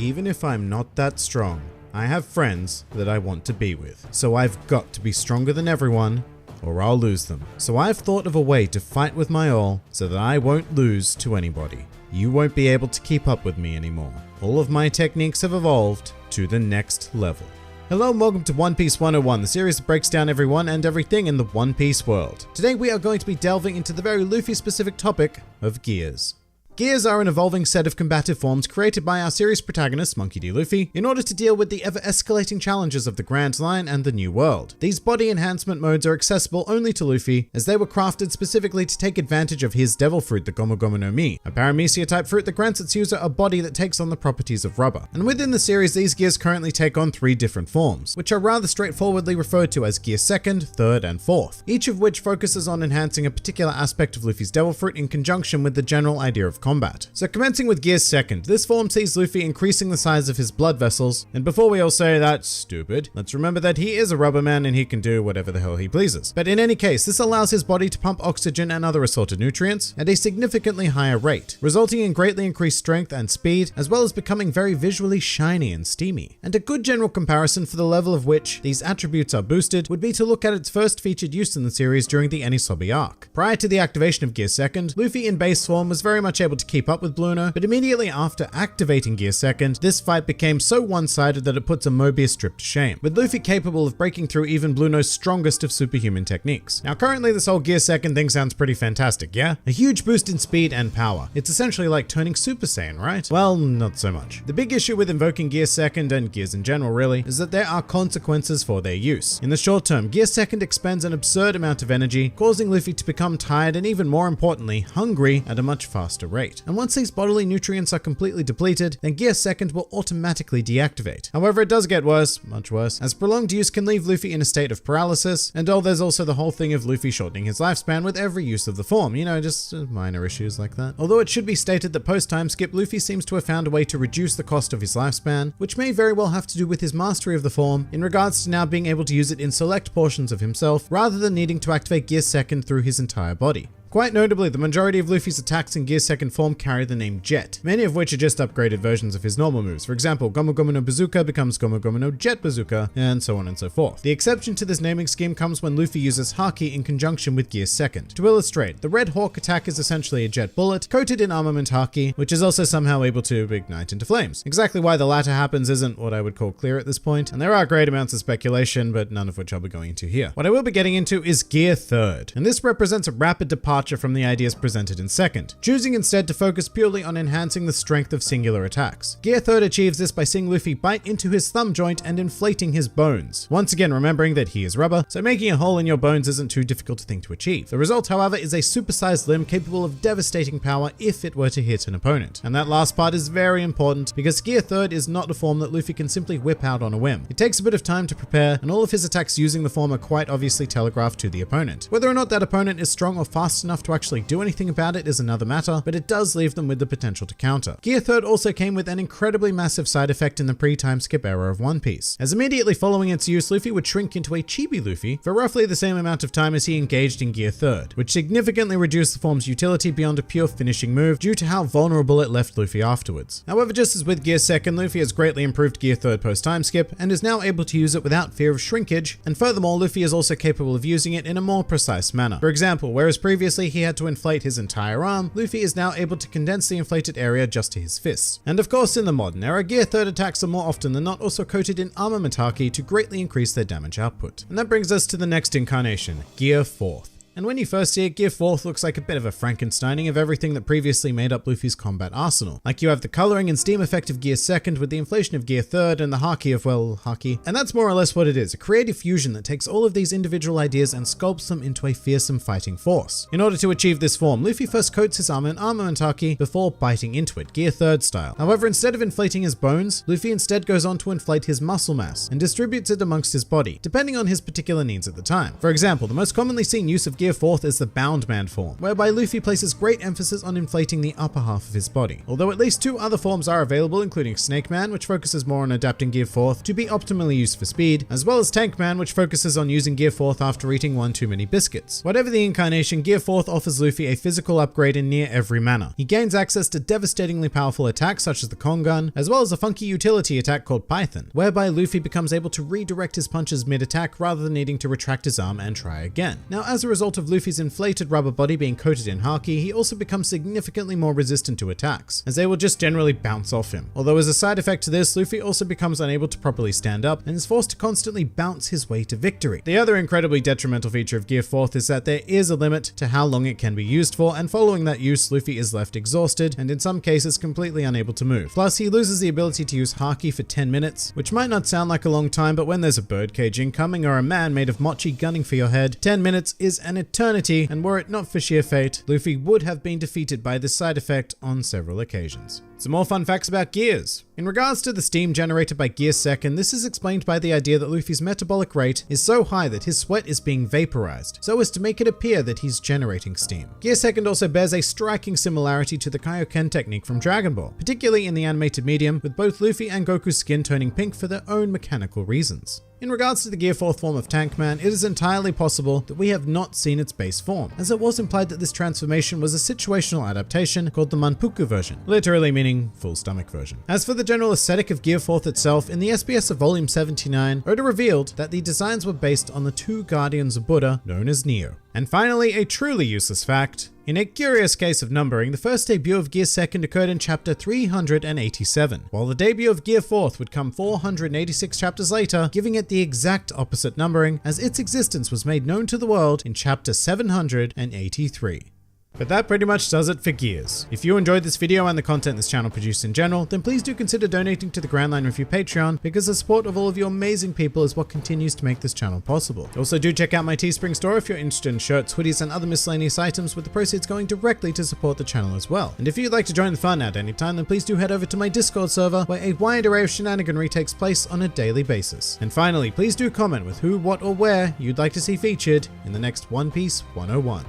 even if I'm not that strong, I have friends that I want to be with. So I've got to be stronger than everyone, or I'll lose them. So I've thought of a way to fight with my all so that I won't lose to anybody. You won't be able to keep up with me anymore. All of my techniques have evolved to the next level. Hello and welcome to One Piece 101, the series that breaks down everyone and everything in the One Piece world. Today we are going to be delving into the very Luffy-specific topic of gears. Gears are an evolving set of combative forms created by our series protagonist, Monkey D. Luffy, in order to deal with the ever-escalating challenges of the Grand Line and the New World. These body enhancement modes are accessible only to Luffy, as they were crafted specifically to take advantage of his devil fruit, the Gomu Gomu no Mi, a paramecia-type fruit that grants its user a body that takes on the properties of rubber. And within the series, these gears currently take on 3 different forms, which are rather straightforwardly referred to as Gear 2nd, 3rd, and 4th, each of which focuses on enhancing a particular aspect of Luffy's devil fruit in conjunction with the general idea of combat. So commencing with Gear 2nd, this form sees Luffy increasing the size of his blood vessels, and before we all say that's stupid, let's remember that he is a rubber man and he can do whatever the hell he pleases. But in any case, this allows his body to pump oxygen and other assorted nutrients at a significantly higher rate, resulting in greatly increased strength and speed, as well as becoming very visually shiny and steamy. And a good general comparison for the level of which these attributes are boosted would be to look at its first featured use in the series during the Enisobi arc. Prior to the activation of Gear 2nd, Luffy in base form was very much able to keep up with Blueno, but immediately after activating Gear 2nd, this fight became so one-sided that it puts a Mobius strip to shame, with Luffy capable of breaking through even Blueno's strongest of superhuman techniques. Now currently this whole Gear 2nd thing sounds pretty fantastic, yeah? A huge boost in speed and power. It's essentially like turning Super Saiyan, right? Well, not so much. The big issue with invoking Gear 2nd, and gears in general really, is that there are consequences for their use. In the short term, Gear 2nd expends an absurd amount of energy, causing Luffy to become tired and even more importantly, hungry at a much faster rate. And once these bodily nutrients are completely depleted, then Gear 2nd will automatically deactivate. However, it does get worse, much worse, as prolonged use can leave Luffy in a state of paralysis, and there's also the whole thing of Luffy shortening his lifespan with every use of the form, you know, just minor issues like that. Although it should be stated that post-time skip, Luffy seems to have found a way to reduce the cost of his lifespan, which may very well have to do with his mastery of the form in regards to now being able to use it in select portions of himself, rather than needing to activate Gear 2nd through his entire body. Quite notably, the majority of Luffy's attacks in Gear 2nd form carry the name Jet, many of which are just upgraded versions of his normal moves. For example, Gomu Gomu no Bazooka becomes Gomu Gomu no Jet Bazooka, and so on and so forth. The exception to this naming scheme comes when Luffy uses Haki in conjunction with Gear 2nd. To illustrate, the Red Hawk attack is essentially a jet bullet coated in armament Haki, which is also somehow able to ignite into flames. Exactly why the latter happens isn't what I would call clear at this point, and there are great amounts of speculation, but none of which I'll be going into here. What I will be getting into is Gear 3rd, and this represents a rapid departure from the ideas presented in 2nd, choosing instead to focus purely on enhancing the strength of singular attacks. Gear 3rd achieves this by seeing Luffy bite into his thumb joint and inflating his bones. Once again, remembering that he is rubber, so making a hole in your bones isn't too difficult a thing to achieve. The result, however, is a supersized limb capable of devastating power if it were to hit an opponent. And that last part is very important because Gear 3rd is not a form that Luffy can simply whip out on a whim. It takes a bit of time to prepare, and all of his attacks using the form are quite obviously telegraphed to the opponent. Whether or not that opponent is strong or fast enough to actually do anything about it is another matter, but it does leave them with the potential to counter. Gear 3rd also came with an incredibly massive side effect in the pre-time skip era of One Piece, as immediately following its use, Luffy would shrink into a chibi Luffy for roughly the same amount of time as he engaged in Gear 3rd, which significantly reduced the form's utility beyond a pure finishing move due to how vulnerable it left Luffy afterwards. However, just as with Gear 2nd, Luffy has greatly improved Gear 3rd post-time skip and is now able to use it without fear of shrinkage, and furthermore, Luffy is also capable of using it in a more precise manner. For example, whereas previously he had to inflate his entire arm, Luffy is now able to condense the inflated area just to his fists. And of course, in the modern era, Gear 3rd attacks are more often than not also coated in armament Haki to greatly increase their damage output. And that brings us to the next incarnation, Gear 4th. And when you first see it, Gear 4th looks like a bit of a Frankensteining of everything that previously made up Luffy's combat arsenal. Like you have the coloring and steam effect of Gear 2nd with the inflation of Gear 3rd and the Haki of, well, Haki. And that's more or less what it is, a creative fusion that takes all of these individual ideas and sculpts them into a fearsome fighting force. In order to achieve this form, Luffy first coats his armor in armament Haki before biting into it, Gear 3rd style. However, instead of inflating his bones, Luffy instead goes on to inflate his muscle mass and distributes it amongst his body, depending on his particular needs at the time. For example, the most commonly seen use of Gear 4th is the Bound Man form, whereby Luffy places great emphasis on inflating the upper half of his body. Although at least 2 other forms are available, including Snake Man, which focuses more on adapting Gear 4th to be optimally used for speed, as well as Tank Man, which focuses on using Gear 4th after eating one too many biscuits. Whatever the incarnation, Gear 4th offers Luffy a physical upgrade in near every manner. He gains access to devastatingly powerful attacks such as the Kongan, as well as a funky utility attack called Python, whereby Luffy becomes able to redirect his punches mid-attack rather than needing to retract his arm and try again. Now, as a result of Luffy's inflated rubber body being coated in Haki, he also becomes significantly more resistant to attacks, as they will just generally bounce off him. Although as a side effect to this, Luffy also becomes unable to properly stand up and is forced to constantly bounce his way to victory. The other incredibly detrimental feature of Gear 4th is that there is a limit to how long it can be used for, and following that use, Luffy is left exhausted and in some cases completely unable to move. Plus, he loses the ability to use Haki for 10 minutes, which might not sound like a long time, but when there's a birdcage incoming or a man made of mochi gunning for your head, 10 minutes is an eternity, and were it not for sheer fate, Luffy would have been defeated by this side effect on several occasions. Some more fun facts about gears. In regards to the steam generated by Gear 2nd, this is explained by the idea that Luffy's metabolic rate is so high that his sweat is being vaporized, so as to make it appear that he's generating steam. Gear 2nd also bears a striking similarity to the Kaioken technique from Dragon Ball, particularly in the animated medium, with both Luffy and Goku's skin turning pink for their own mechanical reasons. In regards to the Gear 4th form of Tank Man, it is entirely possible that we have not seen its base form, as it was implied that this transformation was a situational adaptation called the Manpuku version, literally meaning full stomach version. As for the general aesthetic of Gear 4th itself, in the SBS of Volume 79, Oda revealed that the designs were based on the 2 guardians of Buddha known as Neo. And finally, a truly useless fact. In a curious case of numbering, the first debut of Gear 2nd occurred in chapter 387, while the debut of Gear 4th would come 486 chapters later, giving it the exact opposite numbering, as its existence was made known to the world in chapter 783. But that pretty much does it for Gears. If you enjoyed this video and the content this channel produced in general, then please do consider donating to the Grand Line Review Patreon, because the support of all of you amazing people is what continues to make this channel possible. Also do check out my Teespring store if you're interested in shirts, hoodies, and other miscellaneous items, with the proceeds going directly to support the channel as well. And if you'd like to join the fun at any time, then please do head over to my Discord server, where a wide array of shenaniganry takes place on a daily basis. And finally, please do comment with who, what, or where you'd like to see featured in the next One Piece 101.